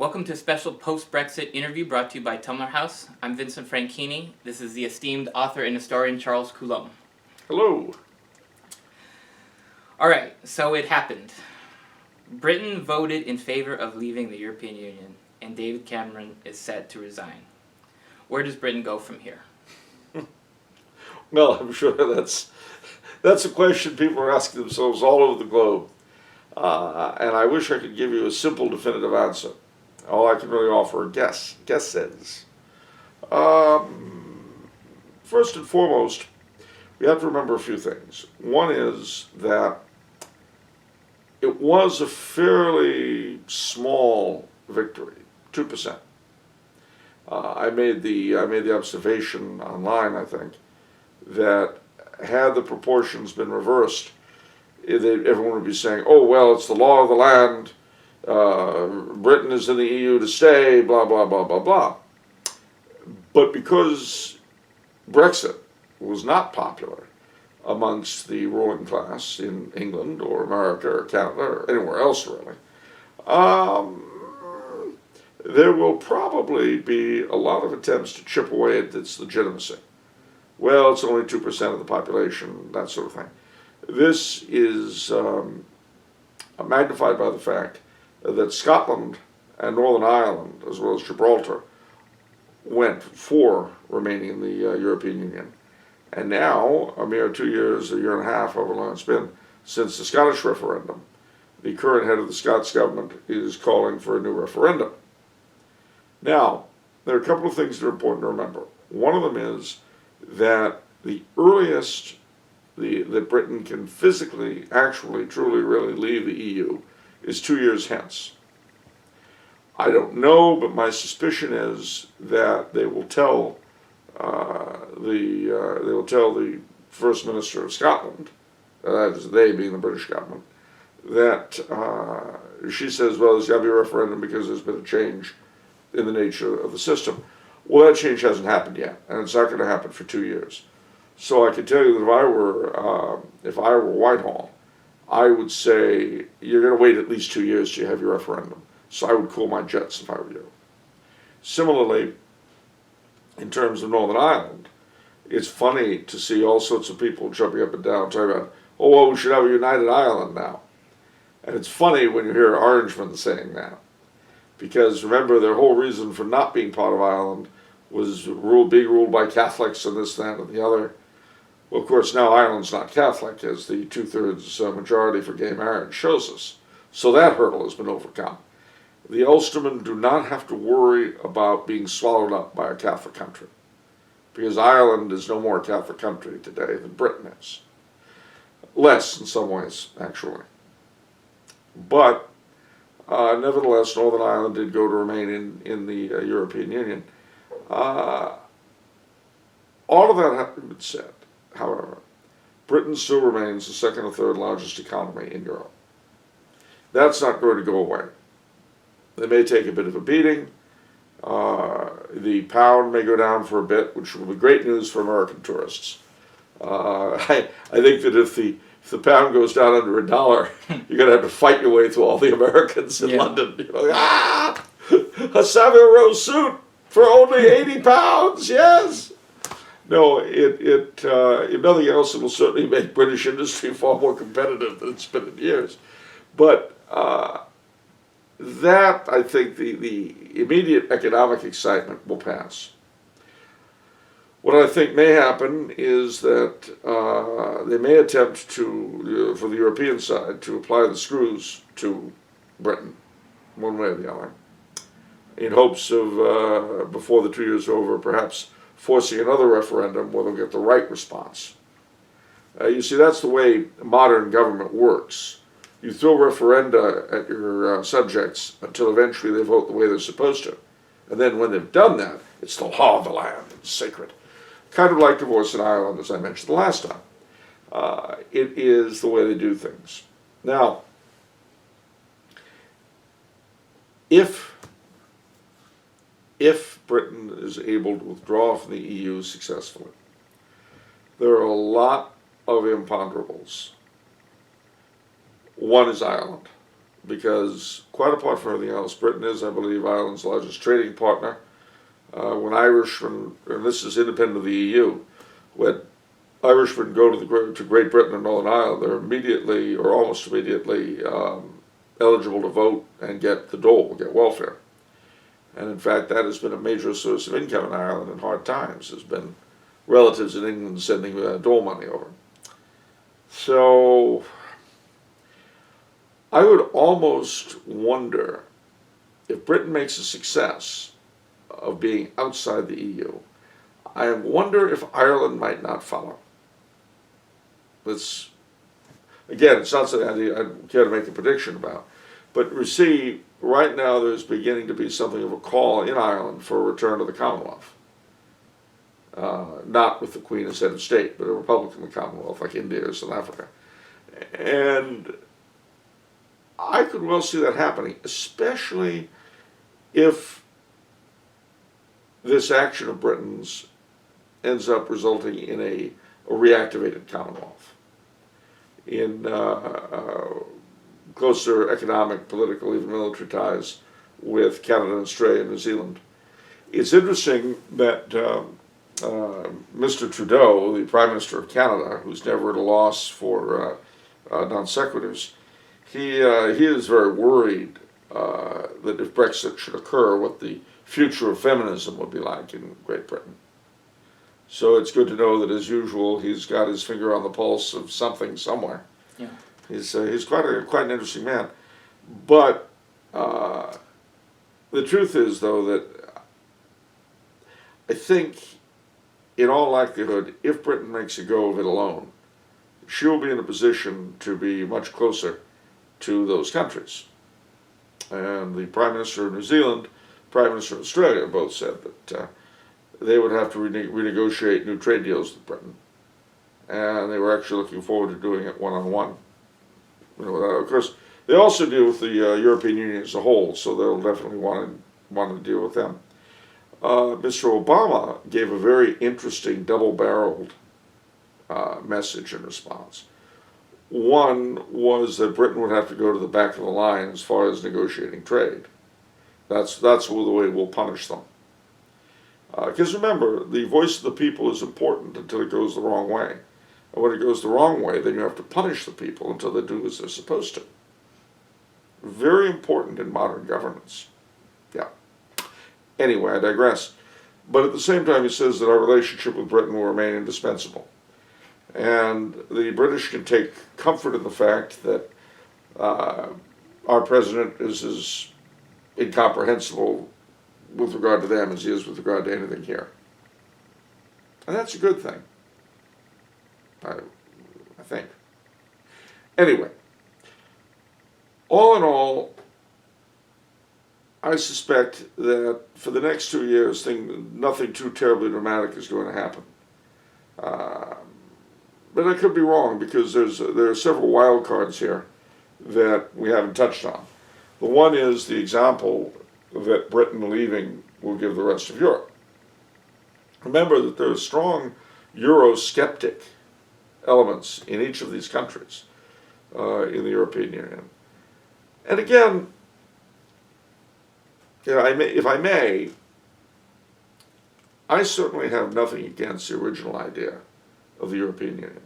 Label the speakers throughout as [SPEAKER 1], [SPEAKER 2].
[SPEAKER 1] Welcome to a special post-Brexit interview brought to you by Tumblr House. I'm Vincent Franchini. This is the esteemed author and historian Charles Coulomb.
[SPEAKER 2] Hello.
[SPEAKER 1] Alright, so it happened. Britain voted in favor of leaving the European Union, and David Cameron is set to resign. Where does Britain go from here?
[SPEAKER 2] Well, I'm sure that's a question people are asking themselves all over the globe. And I wish I could give you a simple, definitive answer. All I can really offer are guesses. First and foremost, we have to remember a few things. One is that it was a fairly small victory, 2%. I made the observation online, I think, that had the proportions been reversed, everyone would be saying, oh, well, it's the law of the land, Britain is in the EU to stay, blah, blah, blah, blah, blah. But because Brexit was not popular amongst the ruling class in England or America or Canada or anywhere else, really, there will probably be a lot of attempts to chip away at its legitimacy. Well, it's only 2% of the population, that sort of thing. This is magnified by the fact that Scotland and Northern Ireland, as well as Gibraltar, went for remaining in the European Union. And now, a mere 2 years, a year and a half, however long it's been, since the Scottish referendum, the current head of the Scots government is calling for a new referendum. Now, there are a couple of things that are important to remember. One of them is that the earliest that Britain can physically, actually, truly, really leave the EU is 2 years hence. I don't know, but my suspicion is that they will tell the First Minister of Scotland, that is they being the British government, that she says, well, there's got to be a referendum because there's been a change in the nature of the system. Well, that change hasn't happened yet, and it's not going to happen for 2 years. So I can tell you that if I were Whitehall, I would say you're going to wait at least 2 years till you have your referendum. So I would cool my jets if I were you. Similarly, in terms of Northern Ireland, it's funny to see all sorts of people jumping up and down talking about, oh, well, we should have a united Ireland now. And it's funny when you hear Orangemen saying that. Because remember, their whole reason for not being part of Ireland was being ruled by Catholics and this, that, and the other. Well, of course, now Ireland's not Catholic, as the two-thirds majority for gay marriage shows us. So that hurdle has been overcome. The Ulstermen do not have to worry about being swallowed up by a Catholic country, because Ireland is no more a Catholic country today than Britain is. Less, in some ways, actually. But nevertheless, Northern Ireland did go to remain in the European Union. All of that having been said, however, Britain still remains the second or third largest economy in Europe. That's not going to go away. They may take a bit of a beating. The pound may go down for a bit, which will be great news for American tourists. I think that if the pound goes down under $1, you're going to have to fight your way through all the Americans in London. You know, a Savile Row suit for only 80 pounds, yes. No, if nothing else, it will certainly make British industry far more competitive than it's been in years. But that, I think, the immediate economic excitement will pass. What I think may happen is that they may attempt for the European side, to apply the screws to Britain, one way or the other, in hopes of, before the 2 years are over, perhaps forcing another referendum where they'll get the right response. You see, that's the way modern government works. You throw referenda at your subjects until eventually they vote the way they're supposed to. And then when they've done that, it's the law of the land, it's sacred. Kind of like divorce in Ireland, as I mentioned the last time. It is the way they do things. Now, if Britain is able to withdraw from the EU successfully, there are a lot of imponderables. One is Ireland. because quite apart from everything else, Britain is, I believe, Ireland's largest trading partner. When Irishmen, and this is independent of the EU, when Irishmen go to Great Britain and Northern Ireland, they're immediately or almost immediately eligible to vote and get the dole, get welfare. And in fact, that has been a major source of income in Ireland in hard times, has been relatives in England sending dole money over. So I would almost wonder if Britain makes a success of being outside the EU, I wonder if Ireland might not follow. It's not something I care to make a prediction about. But you see, right now there's beginning to be something of a call in Ireland for a return to the Commonwealth. Not with the Queen as head of state, but a Republican Commonwealth like India or South Africa. And I could well see that happening, especially if this action of Britain's ends up resulting in a reactivated Commonwealth, in closer economic, political, even military ties with Canada, Australia, and New Zealand. It's interesting that Mr. Trudeau, the Prime Minister of Canada, who's never at a loss for non sequiturs, he is very worried that if Brexit should occur, what the future of feminism would be like in Great Britain. So it's good to know that, as usual, he's got his finger on the pulse of something somewhere.
[SPEAKER 1] Yeah.
[SPEAKER 2] He's quite an interesting man. But the truth is, though, that I think, in all likelihood, if Britain makes a go of it alone, she will be in a position to be much closer to those countries. And the Prime Minister of New Zealand, Prime Minister of Australia both said that they would have to renegotiate new trade deals with Britain. And they were actually looking forward to doing it one-on-one. Of course, they also deal with the European Union as a whole, so they'll definitely want to deal with them. Mr. Obama gave a very interesting double-barreled message in response. One was that Britain would have to go to the back of the line as far as negotiating trade. That's the way we'll punish them. Because remember, the voice of the people is important until it goes the wrong way. And when it goes the wrong way, then you have to punish the people until they do as they're supposed to. Very important in modern governance. Yeah. Anyway, I digress. But at the same time, he says that our relationship with Britain will remain indispensable. And the British can take comfort in the fact that our president is as incomprehensible with regard to them as he is with regard to anything here. And that's a good thing, I think. Anyway, all in all, I suspect that for the next 2 years, nothing too terribly dramatic is going to happen. But I could be wrong, because there are several wild cards here that we haven't touched on. The one is the example that Britain leaving will give the rest of Europe. Remember that there are strong Eurosceptic elements in each of these countries in the European Union. And again, if I may, I certainly have nothing against the original idea of the European Union.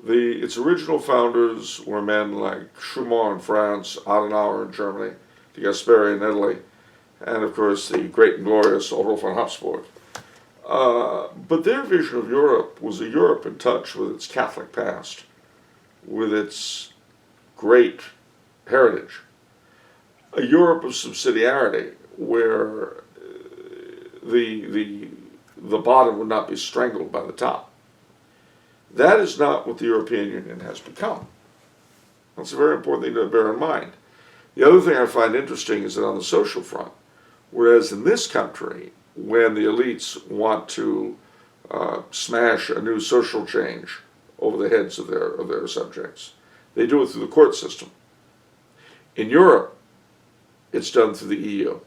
[SPEAKER 2] Its original founders were men like Schumann in France, Adenauer in Germany, de Gasperi in Italy, and of course the great and glorious Otto von Habsburg. But their vision of Europe was a Europe in touch with its Catholic past, with its great heritage. A Europe of subsidiarity, where the bottom would not be strangled by the top. That is not what the European Union has become. That's a very important thing to bear in mind. The other thing I find interesting is that on the social front, whereas in this country, when the elites want to smash a new social change over the heads of their subjects, they do it through the court system. In Europe, it's done through the EU,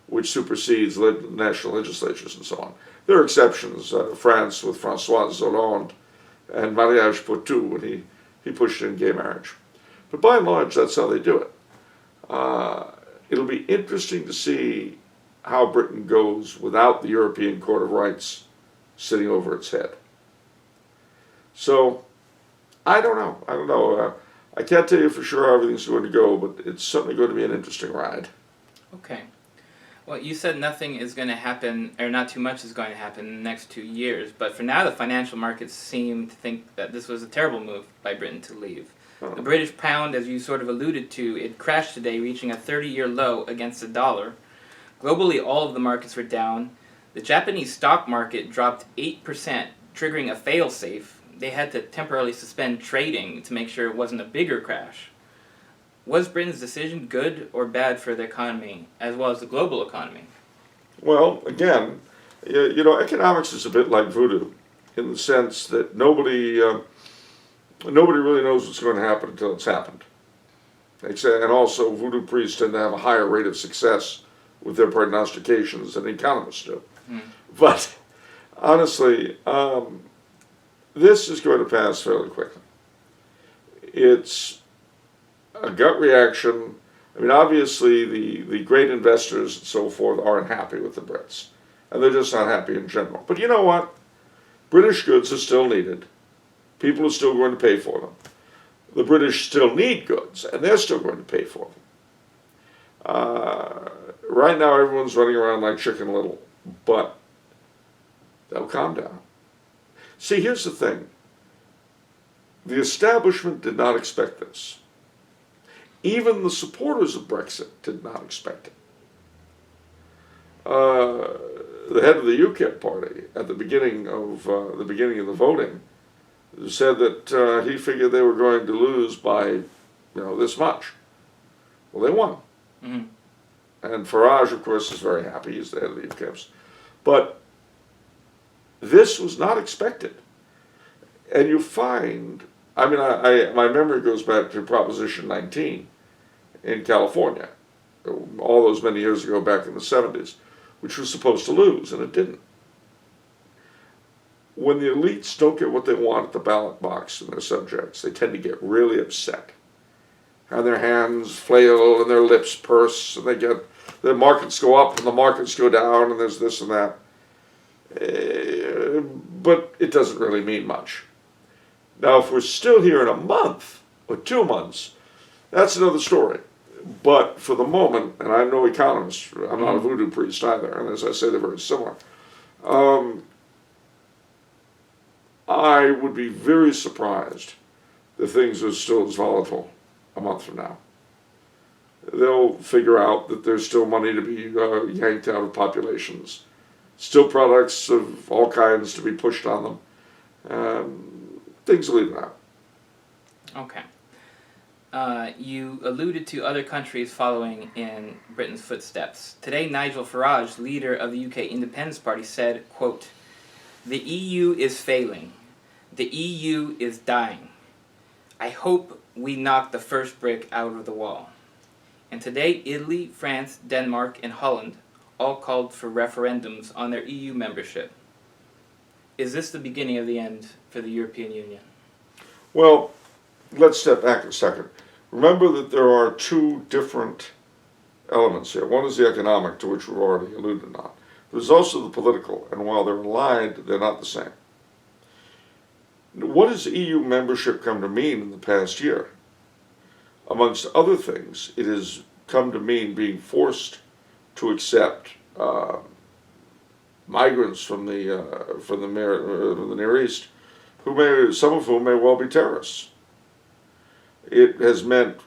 [SPEAKER 2] which supersedes national legislatures and so on. There are exceptions. France with François Hollande and mariage pour tout, when he pushed in gay marriage. But by and large, that's how they do it. It'll be interesting to see how Britain goes without the European Court of Rights sitting over its head. So, I don't know. I can't tell you for sure how everything's going to go, but it's certainly going to be an interesting ride.
[SPEAKER 1] Okay. Well, you said nothing is going to happen, or not too much is going to happen in the next 2 years, but for now the financial markets seem to think that this was a terrible move by Britain to leave. The British pound, as you sort of alluded to, it crashed today, reaching a 30-year low against the dollar. Globally, all of the markets were down. The Japanese stock market dropped 8%, triggering a fail-safe. They had to temporarily suspend trading to make sure it wasn't a bigger crash. Was Britain's decision good or bad for the economy, as well as the global economy?
[SPEAKER 2] Well, again, economics is a bit like voodoo, in the sense that nobody really knows what's going to happen until it's happened. And also, voodoo priests tend to have a higher rate of success with their prognostications than economists do. But honestly, this is going to pass fairly quickly. It's a gut reaction. I mean, obviously, the great investors and so forth aren't happy with the Brits. And they're just not happy in general. But you know what? British goods are still needed. People are still going to pay for them. The British still need goods, and they're still going to pay for them. Right now, everyone's running around like Chicken Little. But they'll calm down. See, here's the thing. The establishment did not expect this. Even the supporters of Brexit did not expect it. The head of the UKIP party at the beginning of the voting said that he figured they were going to lose by, this much. Well, they won. Mm-hmm. And Farage, of course, is very happy. He's the head of the UKIPs. But this was not expected. And you find, my memory goes back to Proposition 19 in California, all those many years ago back in the 70s, which was supposed to lose, and it didn't. When the elites don't get what they want at the ballot box and their subjects, they tend to get really upset. And their hands flail and their lips purse, and the markets go up and the markets go down, and there's this and that. But it doesn't really mean much. Now, if we're still here in a month or 2 months, that's another story. But for the moment, and I'm no economist, I'm not a voodoo priest either, and as I say, they're very similar. I would be very surprised if things are still as volatile a month from now. They'll figure out that there's still money to be yanked out of populations, still products of all kinds to be pushed on them. Things will even out.
[SPEAKER 1] Okay. You alluded to other countries following in Britain's footsteps. Today, Nigel Farage, leader of the UK Independence Party, said, quote, "The EU is failing. The EU is dying. I hope we knock the first brick out of the wall." And today, Italy, France, Denmark, and Holland all called for referendums on their EU membership. Is this the beginning of the end for the European Union?
[SPEAKER 2] Well, let's step back a second. Remember that there are two different elements here. One is the economic, to which we've already alluded on. There's also the political, and while they're aligned, they're not the same. What has EU membership come to mean in the past year? Amongst other things, it has come to mean being forced to accept migrants from the Near East, some of whom may well be terrorists. It has meant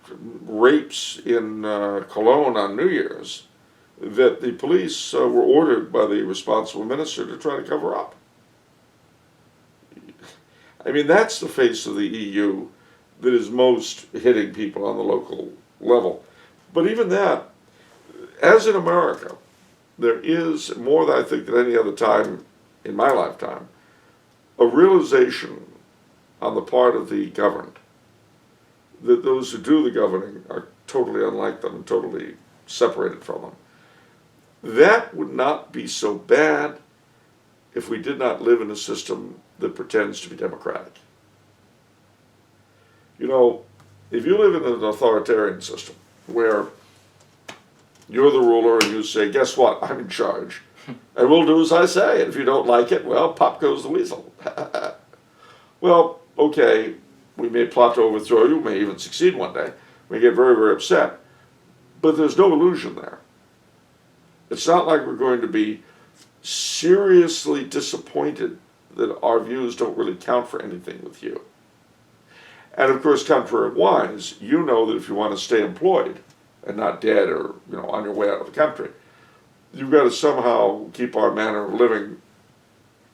[SPEAKER 2] rapes in Cologne on New Year's that the police were ordered by the responsible minister to try to cover up. I mean, that's the face of the EU that is most hitting people on the local level. But even that, as in America, there is, more than I think than any other time in my lifetime, a realization on the part of the governed that those who do the governing are totally unlike them and totally separated from them. That would not be so bad if we did not live in a system that pretends to be democratic. You know, if you live in an authoritarian system where you're the ruler and you say, guess what, I'm in charge, and we'll do as I say, and if you don't like it, well, pop goes the weasel. Well, okay, we may plot to overthrow you, may even succeed one day, we get very, very upset, but there's no illusion there. It's not like we're going to be seriously disappointed that our views don't really count for anything with you. And of course, contrariwise, you know that if you want to stay employed and not dead or on your way out of the country, you've got to somehow keep our manner of living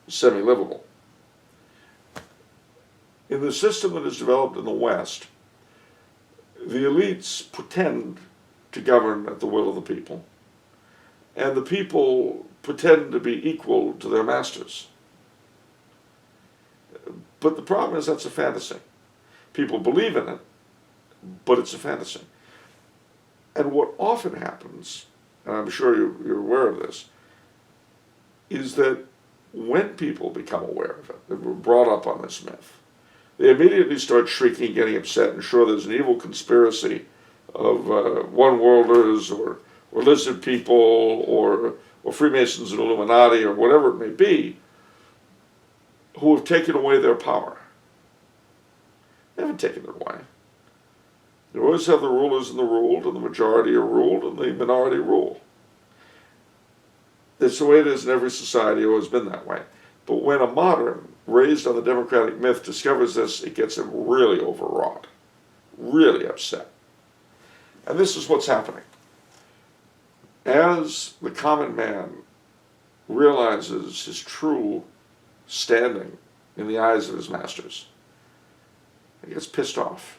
[SPEAKER 2] semi-livable. In the system that is developed in the West, the elites pretend to govern at the will of the people, and the people pretend to be equal to their masters. But the problem is that's a fantasy. People believe in it, but it's a fantasy. And what often happens, and I'm sure you're aware of this, is that when people become aware of it, they were brought up on this myth, they immediately start shrieking, getting upset, and sure there's an evil conspiracy of one-worlders or lizard people or Freemasons and Illuminati or whatever it may be, who have taken away their power. They haven't taken it away. You always have the rulers and the ruled, and the majority are ruled, and the minority rule. That's the way it is in every society, always been that way. But when a modern, raised on the democratic myth, discovers this, it gets him really overwrought, really upset. And this is what's happening. As the common man realizes his true standing in the eyes of his masters, he gets pissed off,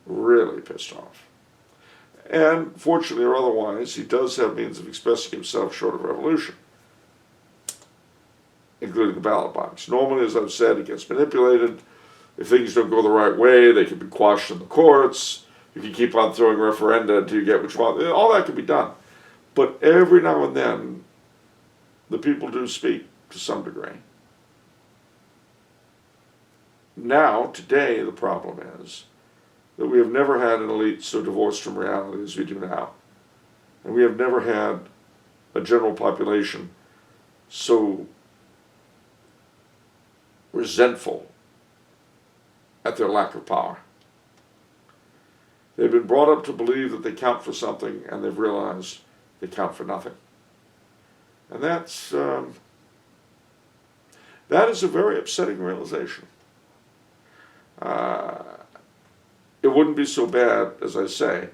[SPEAKER 2] really pissed off. And fortunately or otherwise, he does have means of expressing himself short of revolution, including the ballot box. Normally, as I've said, it gets manipulated. If things don't go the right way, they can be quashed in the courts. You can keep on throwing referenda until you get what you want. All that can be done. But every now and then, the people do speak to some degree. Now, today, the problem is that we have never had an elite so divorced from reality as we do now. And we have never had a general population so resentful at their lack of power. They've been brought up to believe that they count for something, and they've realized they count for nothing. And that is a very upsetting realization. It wouldn't be so bad, as I say,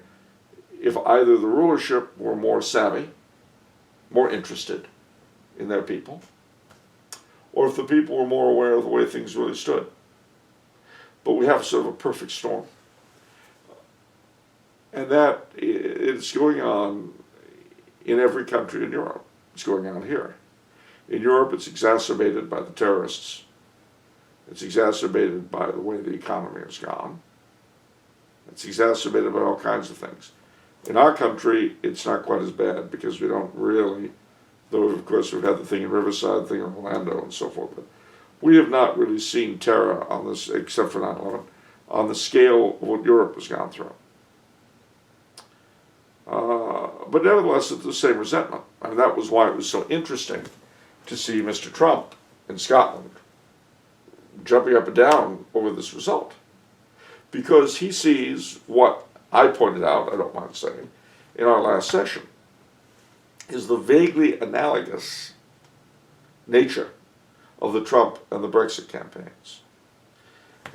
[SPEAKER 2] if either the rulership were more savvy, more interested in their people, or if the people were more aware of the way things really stood. But we have sort of a perfect storm. And that it's going on in every country in Europe. It's going on here. In Europe, it's exacerbated by the terrorists. It's exacerbated by the way the economy has gone. It's exacerbated by all kinds of things. In our country, it's not quite as bad because we don't really, though of course we've had the thing in Riverside, the thing in Orlando and so forth, but we have not really seen terror on this, except for 9/11, on the scale of what Europe has gone through. But nevertheless, it's the same resentment. I mean, that was why it was so interesting to see Mr. Trump in Scotland jumping up and down over this result. Because he sees what I pointed out, I don't mind saying, in our last session, is the vaguely analogous nature of the Trump and the Brexit campaigns.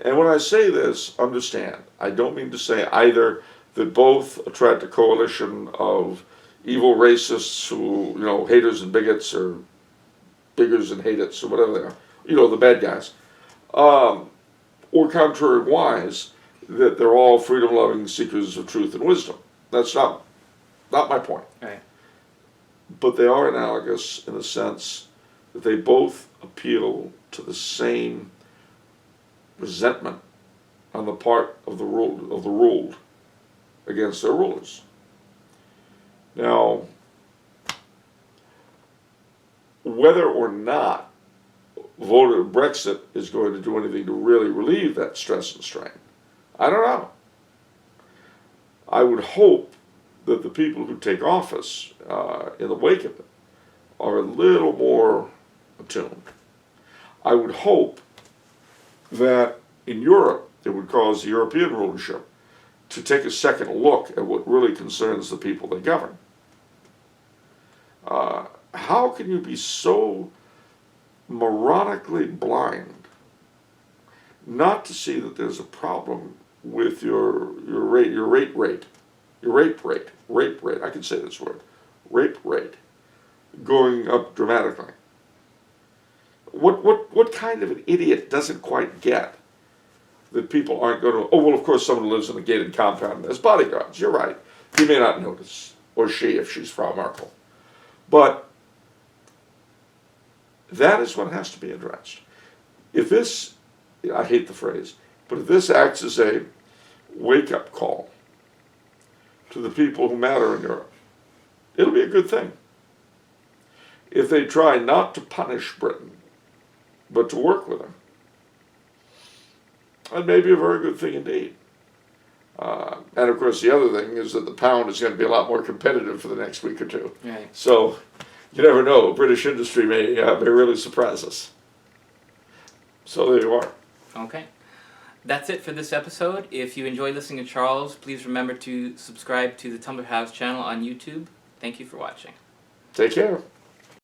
[SPEAKER 2] And when I say this, understand, I don't mean to say either that both attract a coalition of evil racists who, haters and bigots, or biggers and hate-its, or whatever they are, the bad guys, or contrariwise, that they're all freedom-loving seekers of truth and wisdom. That's not my point.
[SPEAKER 1] Right.
[SPEAKER 2] But they are analogous in the sense that they both appeal to the same resentment on the part of the ruled against their rulers. Now, whether or not Brexit is going to do anything to really relieve that stress and strain, I don't know. I would hope that the people who take office in the wake of it are a little more attuned. I would hope that in Europe it would cause the European rulership to take a second look at what really concerns the people they govern. How can you be so moronically blind not to see that there's a problem with your rape rate, I can say this word, rape rate, going up dramatically? What kind of an idiot doesn't quite get that people aren't going to, oh, well, of course someone lives in a gated compound and has bodyguards. You're right. He may not notice, or she if she's Frau Merkel. But that is what has to be addressed. If this, I hate the phrase, but if this acts as a wake-up call to the people who matter in Europe, it'll be a good thing. If they try not to punish Britain, but to work with them, that may be a very good thing indeed. And of course the other thing is that the pound is going to be a lot more competitive for the next week or two.
[SPEAKER 1] Right.
[SPEAKER 2] So you never know, British industry may really surprise us. So there you are.
[SPEAKER 1] Okay. That's it for this episode. If you enjoy listening to Charles, please remember to subscribe to the Tumblr House channel on YouTube. Thank you for watching.
[SPEAKER 2] Take care.